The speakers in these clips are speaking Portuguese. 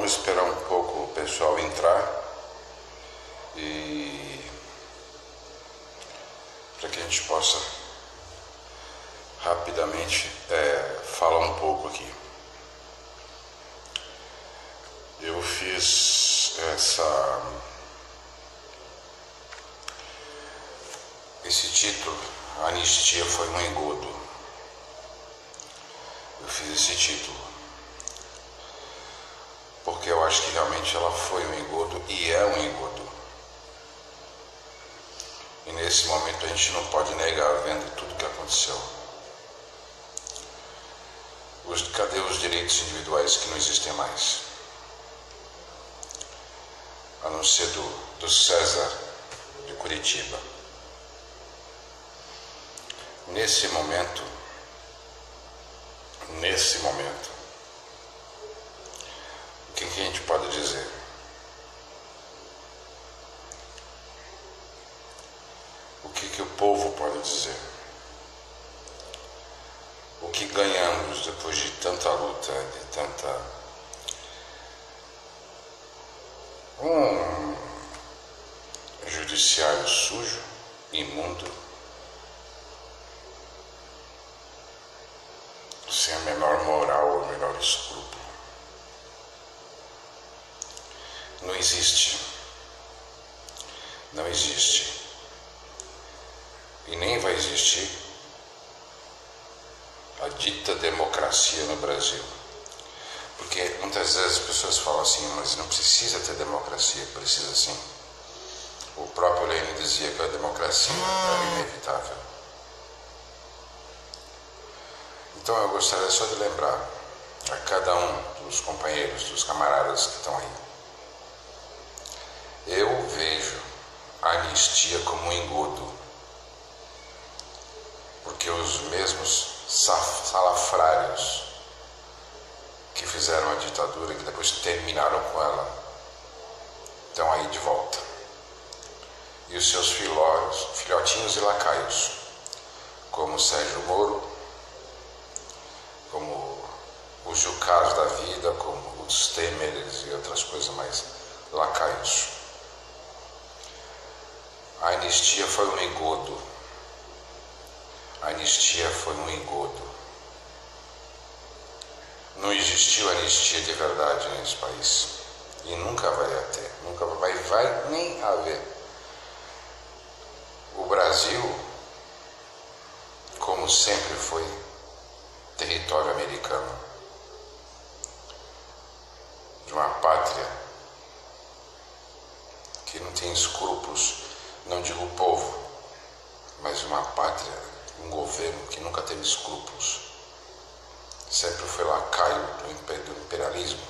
vamos esperar um pouco o pessoal entrar e para que a gente possa rapidamente falar um pouco aqui. Eu fiz esse título, A Anistia Foi um Engodo. Eu fiz esse título porque eu acho que realmente ela foi um engodo e é um engodo. E nesse momento a gente não pode negar, vendo tudo que aconteceu. Cadê os direitos individuais que não existem mais? A não ser do César de Curitiba. Nesse momento, o que a gente pode dizer? O que o povo pode dizer? O que ganhamos depois de tanta luta, de tanta... judiciário sujo, imundo, sem a menor moral ou o menor escrúpulo. Não existe. Não existe. E nem vai existir a dita democracia no Brasil. Porque muitas vezes as pessoas falam assim, mas não precisa ter democracia, precisa sim. O próprio Lenin dizia que a democracia era inevitável. Então eu gostaria só de lembrar a cada um dos companheiros, dos camaradas que estão aí. Eu vejo a anistia como um engodo, porque os mesmos salafrários que fizeram a ditadura, que depois terminaram com ela, estão aí de volta. E os seus filhotinhos e lacaios, como Sérgio Moro, como os Jucás da vida, como os Temeres e outras coisas mais, lacaios. A anistia foi um engodo. A anistia foi um engodo. Não existiu anistia de verdade nesse país. E nunca vai ter. Nunca vai nem haver. O Brasil, como sempre foi, território americano, de uma pátria que não tem escrúpulos, não digo o povo, mas uma pátria, um governo que nunca teve escrúpulos, sempre foi lacaio do imperialismo,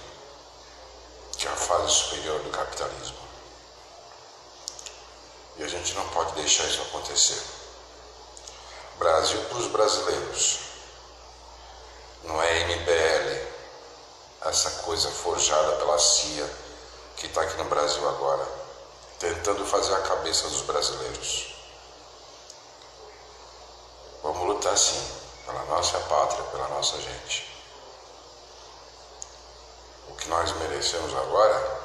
que é a fase superior do capitalismo. E a gente não pode deixar isso acontecer. Brasil para os brasileiros. Não é MBL, essa coisa forjada pela CIA que está aqui no Brasil agora, tentando fazer a cabeça dos brasileiros. Vamos lutar sim, pela nossa pátria, pela nossa gente. O que nós merecemos agora,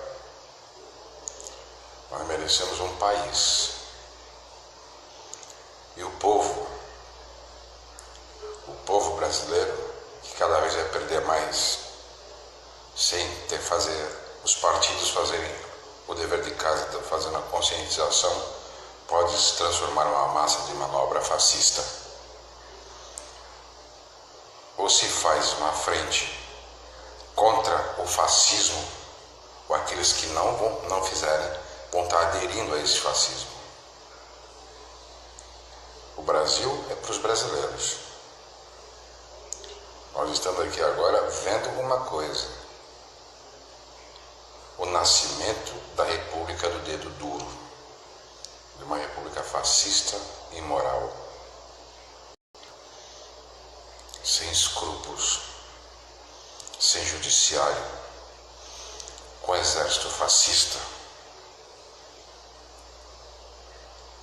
nós merecemos um país. E o povo brasileiro, que cada vez vai perder mais, sem os partidos fazerem o dever de casa, fazendo a conscientização, pode se transformar numa massa de manobra fascista. Ou se faz uma frente contra o fascismo, ou aqueles que não fizerem, vão estar aderindo a esse fascismo. O Brasil é para os brasileiros. Nós estamos aqui agora vendo uma coisa: o nascimento da República do Dedo Duro, de uma república fascista e imoral, sem escrúpulos, sem judiciário, com exército fascista,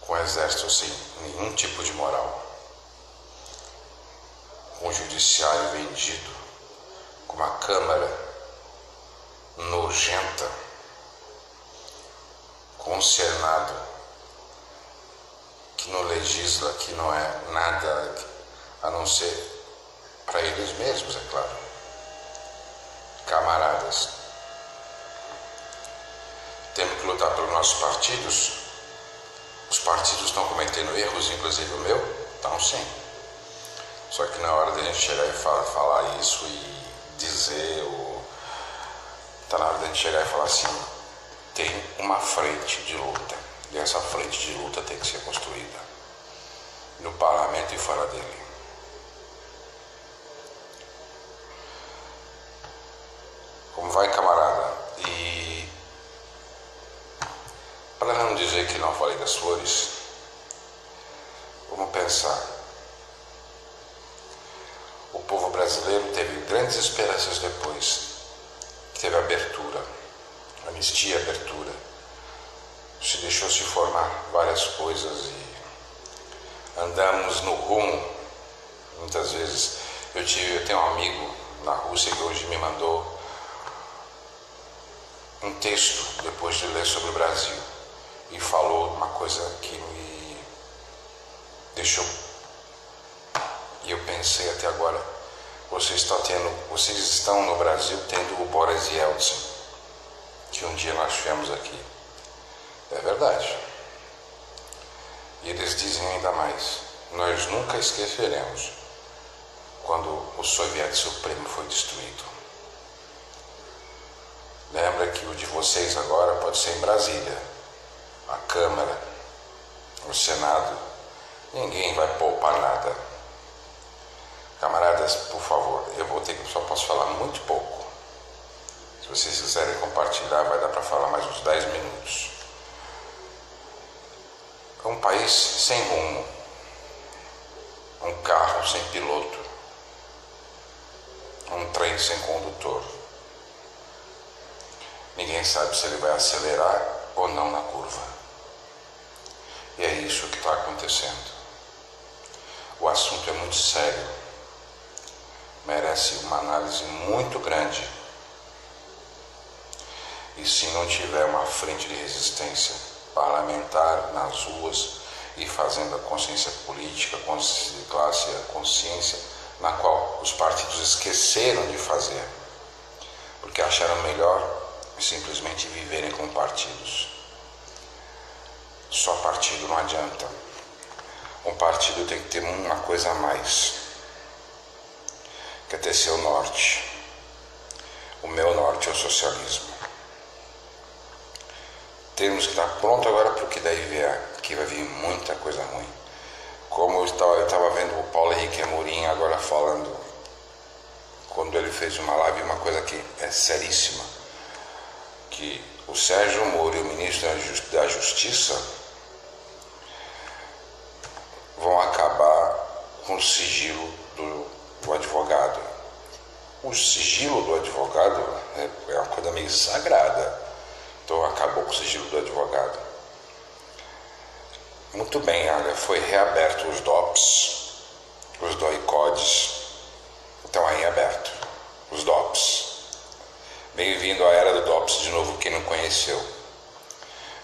com exército sem nenhum tipo de moral, com o judiciário vendido, com uma Câmara nojenta, com um Senado que não legisla, que não é nada a não ser para eles mesmos, é claro. Camaradas, temos que lutar pelos nossos partidos. Os partidos estão cometendo erros, inclusive o meu? Então sim. Só que na hora de a gente chegar e falar isso e dizer, está na hora de a gente chegar e falar assim, tem uma frente de luta, e essa frente de luta tem que ser construída no parlamento e fora dele. Como vai, camarada? E para não dizer que não falei das flores, vamos pensar. O povo brasileiro teve grandes esperanças depois. Teve abertura, anistia, abertura. Se deixou se formar várias coisas e andamos no rumo. Muitas vezes eu tenho um amigo na Rússia que hoje me mandou um texto depois de ler sobre o Brasil e falou uma coisa que me deixou, e eu pensei até agora, vocês estão no Brasil tendo o Boris Yeltsin, que um dia nós tivemos aqui. É verdade. E eles dizem ainda mais, nós nunca esqueceremos quando o Soviético Supremo foi destruído. Lembra que o de vocês agora pode ser em Brasília, a Câmara, o Senado, ninguém vai poupar nada. Camaradas, por favor, só posso falar muito pouco. Se vocês quiserem compartilhar, vai dar para falar mais uns 10 minutos. É um país sem rumo, um carro sem piloto, um trem sem condutor. Ninguém sabe se ele vai acelerar ou não na curva. E é isso que está acontecendo. O assunto é muito sério, merece uma análise muito grande. E se não tiver uma frente de resistência parlamentar nas ruas e fazendo a consciência política, a consciência de classe, a consciência na qual os partidos esqueceram de fazer, porque acharam melhor simplesmente viverem com partidos. Só partido não adianta. Um partido tem que ter uma coisa a mais, que é ter seu norte. O meu norte é o socialismo. Temos que estar pronto agora para o que daí vier, que vai vir muita coisa ruim. Como eu estava vendo o Paulo Henrique Amorim agora falando, quando ele fez uma live, uma coisa que é seríssima, que o Sérgio Moro e o ministro da Justiça vão acabar com o sigilo do advogado. O sigilo do advogado é uma coisa meio sagrada. Então acabou com o sigilo do advogado. Muito bem, olha, foi reaberto os DOPS, os DOI-CODs, estão aí aberto, os DOPS. Bem-vindo à era do DOPS, de novo, quem não conheceu.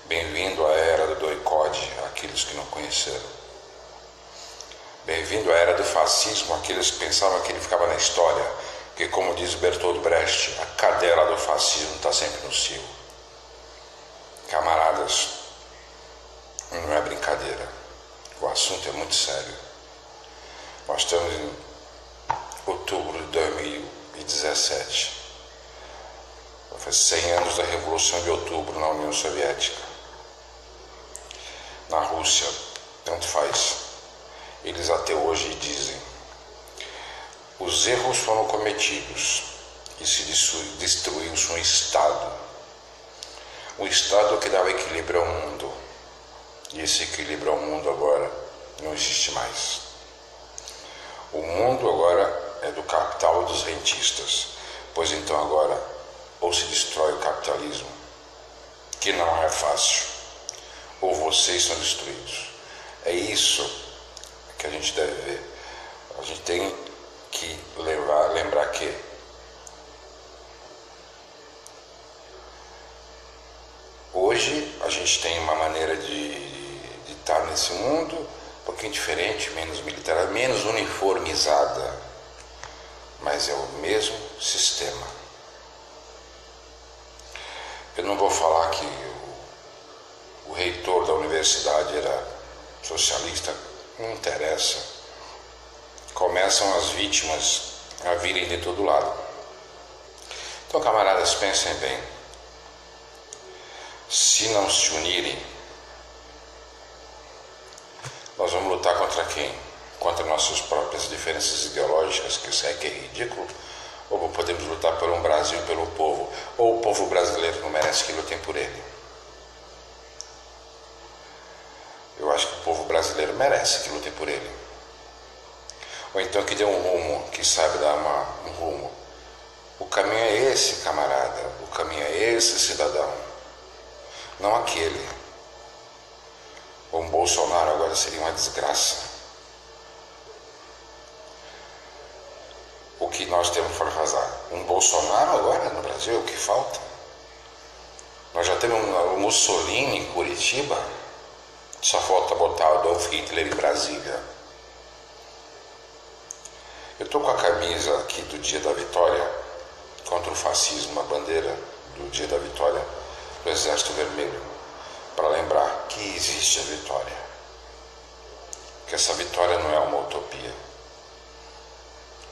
Bem-vindo à era do DOI-COD, aqueles que não conheceram. Bem-vindo à era do fascismo, aqueles que pensavam que ele ficava na história, porque, como diz Bertolt Brecht, a cadela do fascismo está sempre no cio. Camaradas, não é brincadeira, o assunto é muito sério. Nós estamos em outubro de 2017, faz 100 anos da Revolução de Outubro na União Soviética. Na Rússia, tanto faz, eles até hoje dizem, os erros foram cometidos e se destruiu-se um Estado que dava equilíbrio ao mundo. E esse equilíbrio ao mundo agora não existe mais. O mundo agora é do capital dos rentistas, pois então agora ou se destrói o capitalismo, que não é fácil, ou vocês são destruídos. É isso que a gente deve ver. A gente tem que lembrar que gente tem uma maneira de estar nesse mundo um pouquinho diferente, menos militar, menos uniformizada, mas é o mesmo sistema. Eu não vou falar que o reitor da universidade era socialista, não interessa. Começam as vítimas a virem de todo lado. Então, camaradas, pensem bem. Se não se unirem, nós vamos lutar contra quem? Contra nossas próprias diferenças ideológicas, que isso é que é ridículo? Ou podemos lutar por um Brasil, pelo povo? Ou o povo brasileiro não merece que lutem por ele? Eu acho que o povo brasileiro merece que lutem por ele. Ou então que dê um rumo, que sabe dar um rumo. O caminho é esse, camarada. O caminho é esse, cidadão. Não aquele. Um Bolsonaro agora seria uma desgraça. O que nós temos para fazer? Um Bolsonaro agora no Brasil? O que falta? Nós já temos um Mussolini em Curitiba. Só falta botar o Adolf Hitler em Brasília. Eu estou com a camisa aqui do Dia da Vitória contra o fascismo, a bandeira do Dia da Vitória do Exército Vermelho, para lembrar que existe a vitória. Que essa vitória não é uma utopia.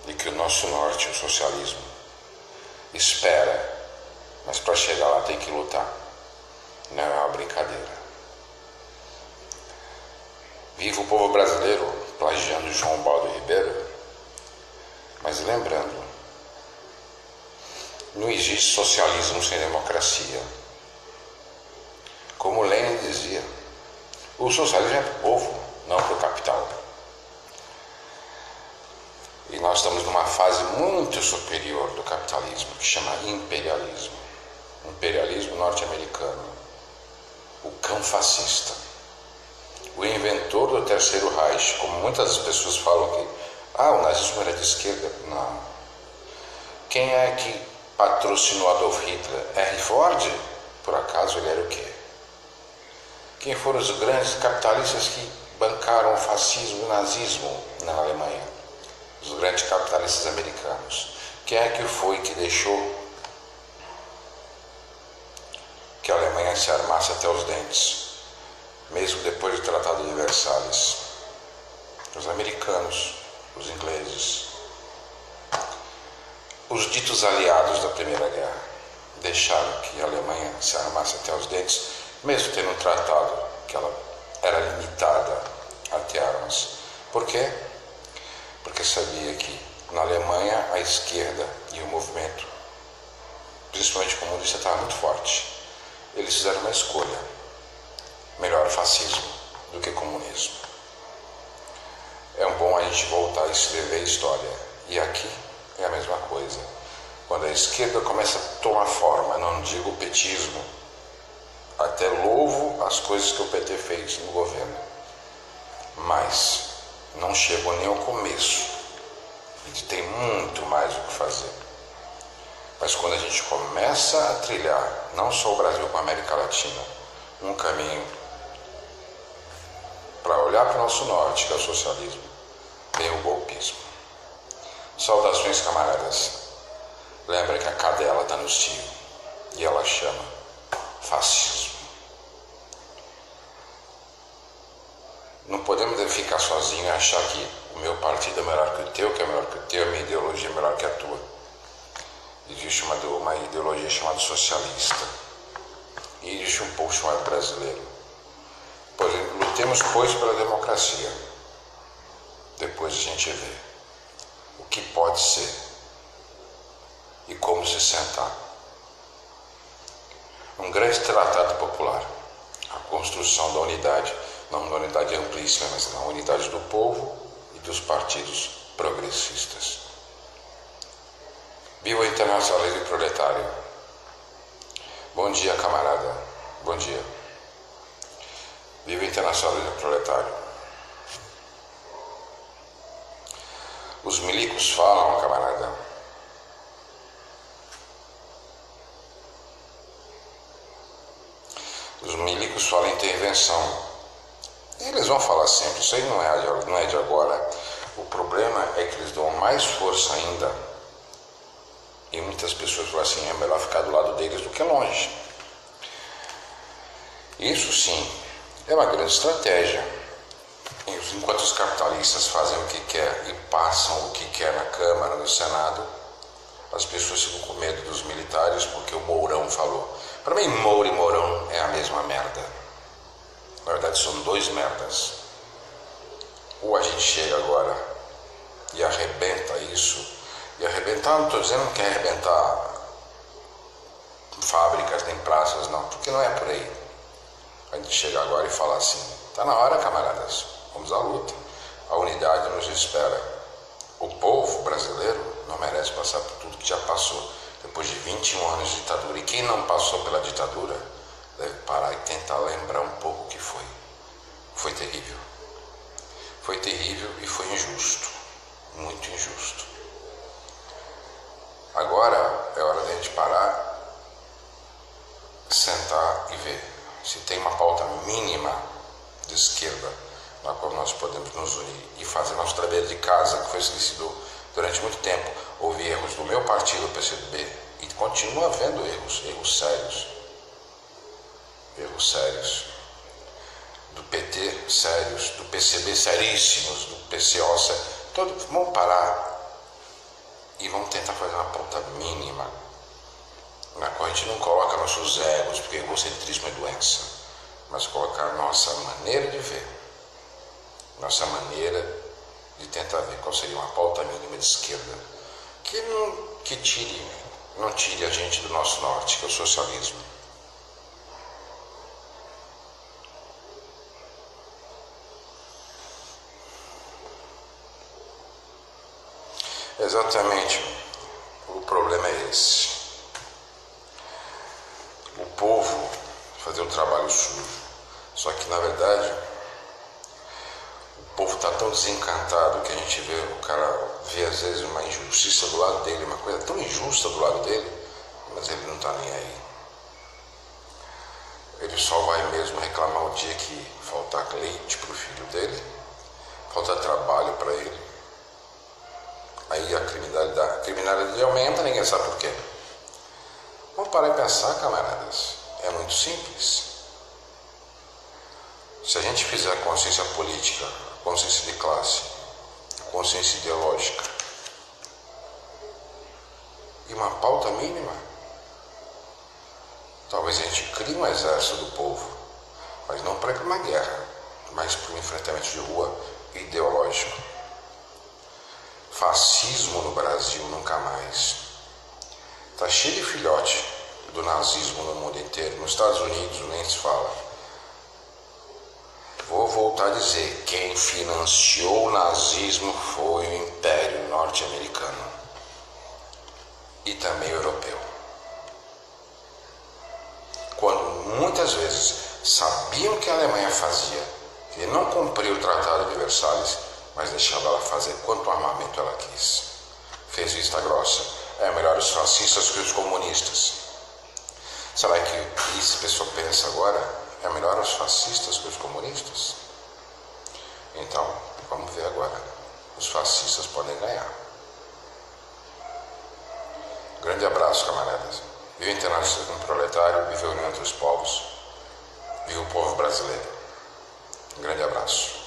E que o nosso norte, o socialismo, espera, mas para chegar lá tem que lutar. Não é uma brincadeira. Viva o povo brasileiro, plagiando João Baldo Ribeiro. Mas lembrando, não existe socialismo sem democracia. Como Lenin dizia, o socialismo é para o povo, não para o capital. E nós estamos numa fase muito superior do capitalismo, que chama imperialismo. Imperialismo norte-americano. O cão fascista. O inventor do Terceiro Reich, como muitas pessoas falam que o nazismo era de esquerda. Não. Quem é que patrocinou Adolf Hitler? R. Ford? Por acaso ele era o quê? Quem foram os grandes capitalistas que bancaram o fascismo e o nazismo na Alemanha? Os grandes capitalistas americanos. Quem é que foi que deixou que a Alemanha se armasse até os dentes, mesmo depois do Tratado de Versalhes? Os americanos, os ingleses, os ditos aliados da Primeira Guerra, deixaram que a Alemanha se armasse até os dentes, mesmo tendo um tratado que ela era limitada a ter armas. Por quê? Porque sabia que na Alemanha a esquerda e o movimento, principalmente comunista, estava muito forte. Eles fizeram uma escolha: melhor fascismo do que comunismo. É bom a gente voltar a escrever a história. E aqui é a mesma coisa. Quando a esquerda começa a tomar forma, não digo o petismo, até louvo as coisas que o PT fez no governo, mas não chegou nem ao começo. A gente tem muito mais o que fazer. Mas quando a gente começa a trilhar, não só o Brasil, como a América Latina, um caminho para olhar para o nosso norte, que é o socialismo, vem o golpismo. Saudações, camaradas. Lembra que a cadela está no cio e ela chama fascismo. Não podemos ficar sozinhos e achar que o meu partido é melhor que o teu, que é melhor que o teu, a minha ideologia é melhor que a tua. Existe uma ideologia chamada socialista. E existe um povo chamado brasileiro. Pois lutemos, pois, pela democracia. Depois a gente vê o que pode ser e como se sentar. Um grande tratado popular. A construção da unidade, não da unidade amplíssima, mas da unidade do povo e dos partidos progressistas. Viva o internacionalismo proletário. Bom dia, camarada. Bom dia. Viva o internacionalismo proletário. Os milicos falam, camarada. Os Os milicos falam intervenção. E eles vão falar sempre, isso aí não é de agora. O problema é que eles dão mais força ainda. E muitas pessoas falam assim, é melhor ficar do lado deles do que longe. Isso sim, é uma grande estratégia. Enquanto os capitalistas fazem o que quer e passam o que quer na Câmara, no Senado, as pessoas ficam com medo dos militares porque o Mourão falou. Para mim, Moura e Mourão é a mesma merda. Na verdade, são dois merdas. Ou a gente chega agora e arrebenta isso. E arrebentar, não estou dizendo que é arrebentar fábricas nem praças, não, porque não é por aí. A gente chega agora e fala assim, está na hora, camaradas, vamos à luta. A unidade nos espera. O povo brasileiro não merece passar por tudo que já passou. Depois de 21 anos de ditadura. E quem não passou pela ditadura deve parar e tentar lembrar um pouco o que foi. Foi terrível. Foi terrível e foi injusto. Muito injusto. Agora é hora de a gente parar, sentar e ver se tem uma pauta mínima de esquerda na qual nós podemos nos unir e fazer nosso trabalho de casa, que foi esquecido durante muito tempo. Houve erros do meu partido, o PCdoB, e continua havendo erros sérios, do PT sérios, do PCB seríssimos, do PCO sério. Todos vamos parar e vamos tentar fazer uma pauta mínima, na qual a gente não coloca nossos egos, porque egocentrismo é doença, mas colocar nossa maneira de ver, nossa maneira de tentar ver qual seria uma pauta mínima de esquerda, que não tire a gente do nosso norte, que é o socialismo. Exatamente, o problema é esse. O povo fazer um trabalho sujo. Só que na verdade o povo está tão desencantado que a gente vê às vezes uma injustiça do lado dele, uma coisa tão injusta do lado dele, mas ele não está nem aí. Ele só vai mesmo reclamar o dia que faltar leite para o filho dele, faltar trabalho para ele. Aí a criminalidade aumenta, ninguém sabe por quê. Vamos parar e pensar, camaradas. É muito simples. Se a gente fizer a consciência política, a consciência de classe, a consciência ideológica e uma pauta mínima, talvez a gente crie um exército do povo, mas não para uma guerra, mas para um enfrentamento de rua ideológico. Fascismo no Brasil nunca mais. Está cheio de filhote do nazismo no mundo inteiro. Nos Estados Unidos nem se fala. Vou voltar a dizer, quem financiou o nazismo foi o Império Norte-Americano e também europeu. Quando muitas vezes sabiam que a Alemanha fazia, que não cumpriu o Tratado de Versalhes, mas deixava ela fazer quanto armamento ela quis. Fez vista grossa. É melhor os fascistas que os comunistas. Será que esse pessoal pensa agora? É melhor os fascistas que os comunistas? Então, vamos ver agora. Os fascistas podem ganhar. Grande abraço, camaradas. Viva o internacionalismo proletário, viva a união entre os povos. Viva o povo brasileiro. Um grande abraço.